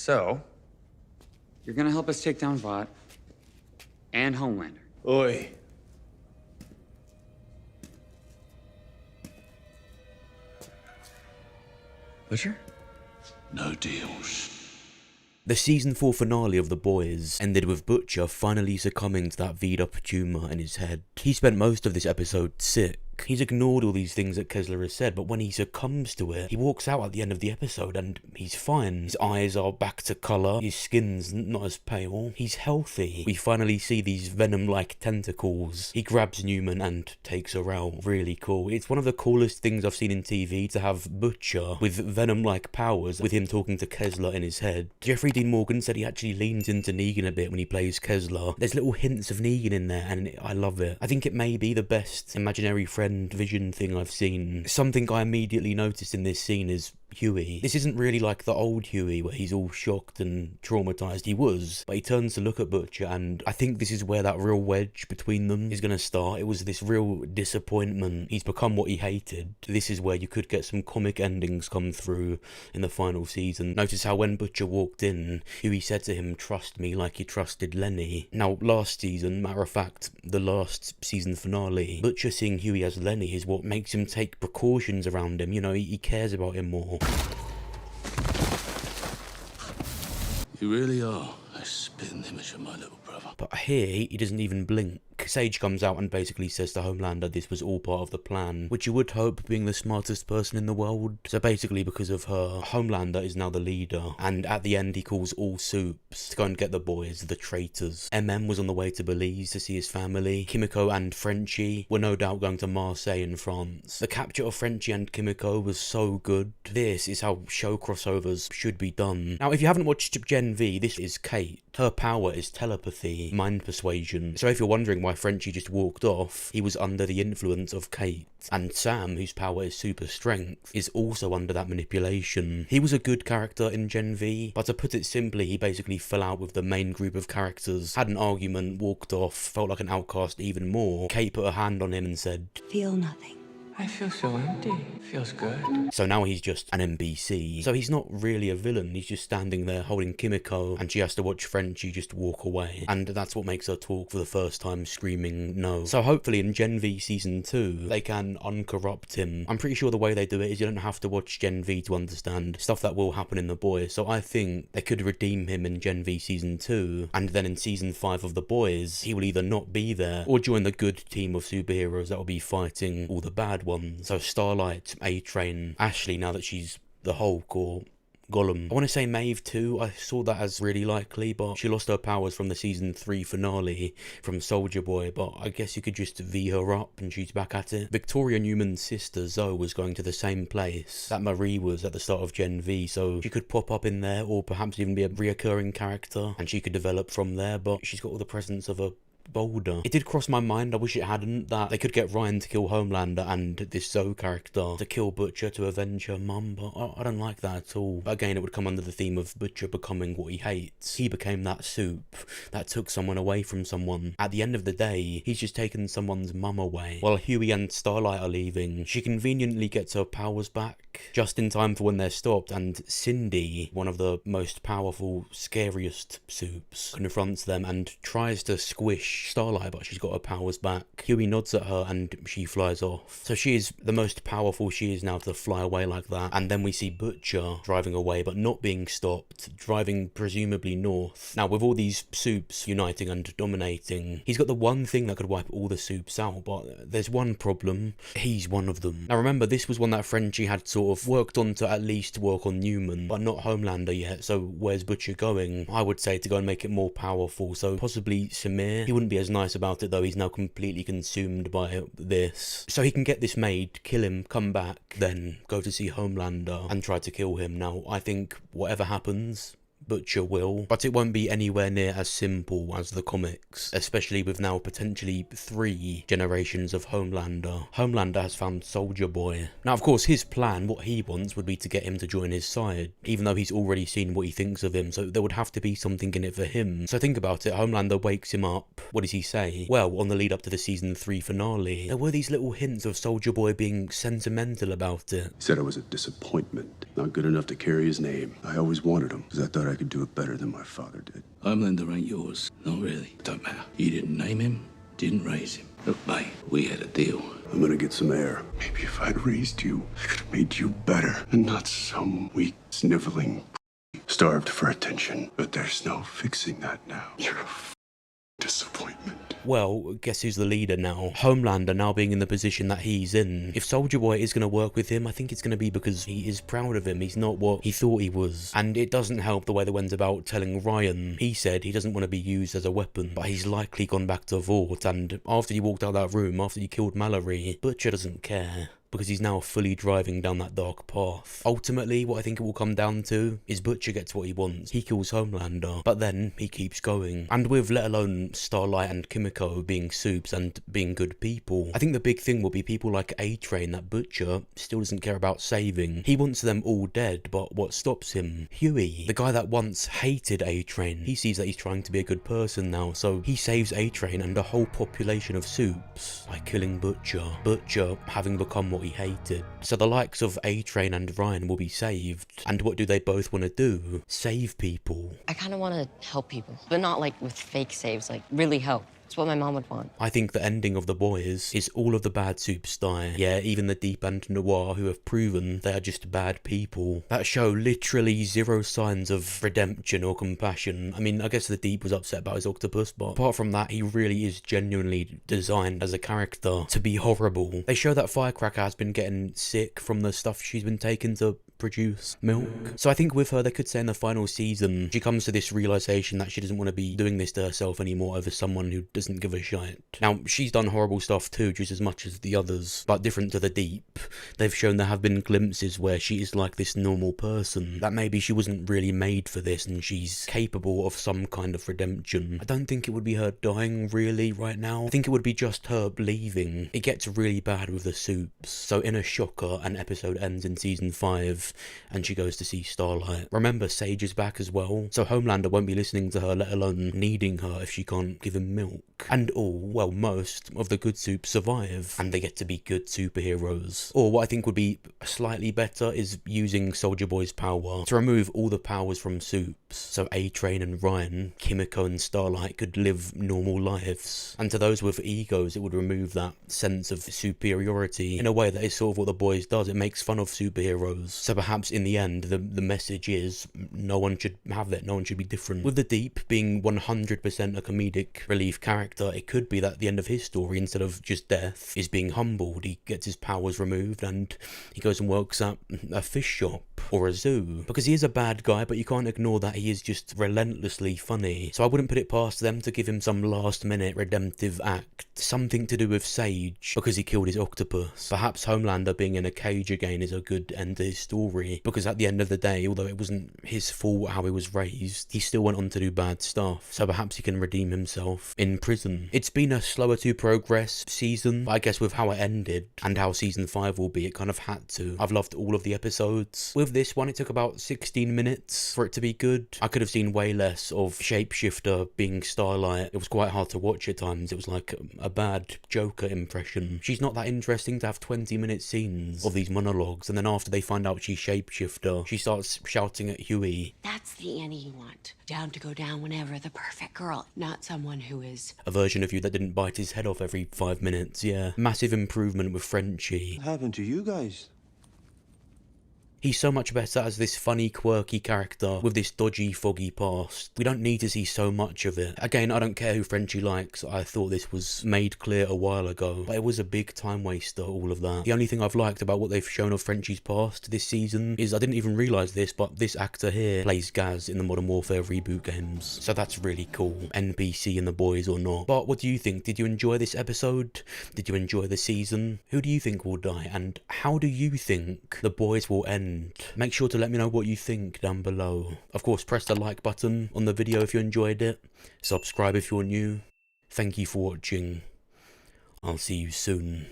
So, you're gonna help us take down Vought and Homelander. Oi. Butcher? No deals. The season 4 finale of The Boys ended with Butcher finally succumbing to that V'd-up tumour in his head. He spent most of this episode sick. He's ignored all these things that Kessler has said, but when he succumbs to it, he walks out at the end of the episode and he's fine. His eyes are back to colour, his skin's not as pale, he's healthy. We finally see these venom-like tentacles. He grabs Neuman and takes her out. Really cool. It's one of the coolest things I've seen in TV to have Butcher with venom-like powers, with him talking to Kessler in his head. Jeffrey Dean Morgan said he actually leans into Negan a bit when he plays Kessler. There's little hints of Negan in there and I love it. I think it may be the best imaginary friend vision thing I've seen. Something I immediately noticed in this scene is Hughie. This isn't really like the old Hughie where he's all shocked and traumatized. He was, but he turns to look at Butcher and I think this is where that real wedge between them is going to start. It was this real disappointment. He's become what he hated. This is where you could get some comic endings come through in the final season. Notice how when Butcher walked in, Hughie said to him, "Trust me like you trusted Lenny." Now, last season, matter of fact, the last season finale, Butcher seeing Hughie as Lenny is what makes him take precautions around him. You know, he cares about him more. You really are a spitting image of my little brother. But here, he doesn't even blink. Sage comes out and basically says to Homelander this was all part of the plan, which you would hope being the smartest person in the world. So basically because of her, Homelander is now the leader, and at the end he calls all Supes to go and get the boys, the traitors. MM was on the way to Belize to see his family. Kimiko and Frenchie were no doubt going to Marseille in France. The capture of Frenchie and Kimiko was so good. This is how show crossovers should be done. Now if you haven't watched Gen V, this is Cate. Her power is telepathy, mind persuasion. So if you're wondering why Frenchie just walked off, he was under the influence of Cate. And Sam, whose power is super strength, is also under that manipulation. He was a good character in Gen V, but to put it simply, he basically fell out with the main group of characters, had an argument, walked off, felt like an outcast even more. Cate put her hand on him and said, "Feel nothing." I feel so empty. Feels good. So now he's just an NPC. So he's not really a villain, he's just standing there holding Kimiko, and she has to watch Frenchie just walk away. And that's what makes her talk for the first time, screaming no. So hopefully in Gen V Season 2, they can uncorrupt him. I'm pretty sure the way they do it is you don't have to watch Gen V to understand stuff that will happen in The Boys. So I think they could redeem him in Gen V Season 2, and then in Season 5 of The Boys, he will either not be there, or join the good team of superheroes that will be fighting all the bad ones. So Starlight, A-Train, Ashley now that she's the Hulk, or Gollum. I want to say Maeve too. I saw that as really likely, but she lost her powers from the season 3 finale from Soldier Boy, but I guess you could just V her up and she's back at it. Victoria Neuman's sister Zoe was going to the same place that Marie was at the start of Gen V, so she could pop up in there, or perhaps even be a reoccurring character and she could develop from there, but she's got all the presence of a boulder. It did cross my mind, I wish it hadn't, that they could get Ryan to kill Homelander and this Zoe character to kill Butcher to avenge her mum, but I don't like that at all. But again, it would come under the theme of Butcher becoming what he hates. He became that soup that took someone away from someone. At the end of the day, he's just taken someone's mum away. While Hughie and Starlight are leaving, she conveniently gets her powers back just in time for when they're stopped, and Cindy, one of the most powerful, scariest Supes, confronts them and tries to squish Starlight, but she's got her powers back. Hughie nods at her and she flies off. So she is the most powerful she is now to fly away like that. And then we see Butcher driving away but not being stopped, driving presumably north. Now with all these Supes uniting and dominating, he's got the one thing that could wipe all the Supes out, but there's one problem. He's one of them. Now remember, this was one that Frenchie had sort of worked on to at least work on Neuman, but not Homelander yet. So where's Butcher going? I would say to go and make it more powerful. So possibly Samir. He wouldn't be as nice about it though, he's now completely consumed by this. So he can get this made, kill him, come back, then go to see Homelander and try to kill him. Now I think whatever happens, Butcher will, but it won't be anywhere near as simple as the comics, especially with now potentially 3 generations of Homelander. Homelander has found Soldier Boy. Now of course his plan, what he wants, would be to get him to join his side, even though he's already seen what he thinks of him, so there would have to be something in it for him. So think about it, Homelander wakes him up. What does he say? Well, on the lead up to the season 3 finale, there were these little hints of Soldier Boy being sentimental about it. He said I was a disappointment, not good enough to carry his name. I always wanted him, because I thought I could could do it better than my father did. Homelander ain't yours. Not really. Don't matter. You didn't name him, didn't raise him. Look, mate, we had a deal. I'm gonna get some air. Maybe if I'd raised you, I could have made you better and not some weak, sniveling starved for attention. But there's no fixing that now. You're a disappointment. Well, guess who's the leader now? Homelander now being in the position that he's in. If Soulja Boy is going to work with him, I think it's going to be because he is proud of him. He's not what he thought he was. And it doesn't help the way they went about telling Ryan. He said he doesn't want to be used as a weapon, but he's likely gone back to Vought. And after he walked out that room, after he killed Mallory, Butcher doesn't care, because he's now fully driving down that dark path. Ultimately, what I think it will come down to is Butcher gets what he wants. He kills Homelander, but then he keeps going. And with let alone Starlight and Kimiko being Supes and being good people, I think the big thing will be people like A-Train that Butcher still doesn't care about saving. He wants them all dead, but what stops him? Hughie, the guy that once hated A-Train. He sees that he's trying to be a good person now, so he saves A-Train and a whole population of Supes by killing Butcher. Butcher having become what he hated. So the likes of A-Train and Ryan will be saved. And what do they both want to do? Save people. I kind of want to help people, but not like with fake saves, like really help. It's what my mom would want. I think the ending of The Boys is all of the bad Supes die. Yeah, even the Deep and Noir, who have proven they are just bad people. That show literally zero signs of redemption or compassion. I mean, I guess the Deep was upset about his octopus, but apart from that, he really is genuinely designed as a character to be horrible. They show that Firecracker has been getting sick from the stuff she's been taking to produce milk. So I think with her, they could say in the final season, she comes to this realization that she doesn't want to be doing this to herself anymore over someone who doesn't give a shit. Now, she's done horrible stuff too, just as much as the others, but different to the Deep. They've shown there have been glimpses where she is like this normal person, that maybe she wasn't really made for this and she's capable of some kind of redemption. I don't think it would be her dying really right now. I think it would be just her leaving. It gets really bad with the Supes. So in a shocker, an episode ends in season 5 and she goes to see Starlight. Remember, Sage is back as well, so Homelander won't be listening to her, let alone needing her if she can't give him milk. And all, well, most of the good Supes survive, and they get to be good superheroes. Or what I think would be slightly better is using Soulja Boy's power to remove all the powers from Supes, so A-Train and Ryan, Kimiko and Starlight could live normal lives. And to those with egos, it would remove that sense of superiority in a way that is sort of what The Boys does. It makes fun of superheroes. So perhaps in the end, the message is no one should have that, no one should be different. With the Deep being 100% a comedic relief character, it could be that the end of his story, instead of just death, is being humbled. He gets his powers removed and he goes and works at a fish shop or a zoo. Because he is a bad guy, but you can't ignore that he is just relentlessly funny. So I wouldn't put it past them to give him some last minute redemptive act. Something to do with Sage, because he killed his octopus. Perhaps Homelander being in a cage again is a good end to his story, because at the end of the day, although it wasn't his fault how he was raised, he still went on to do bad stuff, so perhaps he can redeem himself in prison. It's been a slower to progress season, but I guess with how it ended and how season 5 will be, it kind of had to. I've loved all of the episodes. With this one, it took about 16 minutes for it to be good. I could have seen way less of Shapeshifter being Starlight. It was quite hard to watch at times. It was like a bad Joker impression. She's not that interesting to have 20-minute scenes of these monologues, and then after they find out she's Shapeshifter, she starts shouting at Hughie. That's the Annie you want. Down to go down whenever, the perfect girl. Not someone who is... A version of you that didn't bite his head off every 5 minutes, yeah. Massive improvement with Frenchie. What happened to you guys? He's so much better as this funny, quirky character with this dodgy, foggy past. We don't need to see so much of it. Again, I don't care who Frenchie likes. I thought this was made clear a while ago, but it was a big time waster, all of that. The only thing I've liked about what they've shown of Frenchie's past this season is I didn't even realise this, but this actor here plays Gaz in the Modern Warfare reboot games. So that's really cool. NPC in The Boys or not. But what do you think? Did you enjoy this episode? Did you enjoy the season? Who do you think will die? And how do you think The Boys will end? Make sure to let me know what you think down below. Of course, press the like button on the video if you enjoyed it. Subscribe if you're new. Thank you for watching. I'll see you soon.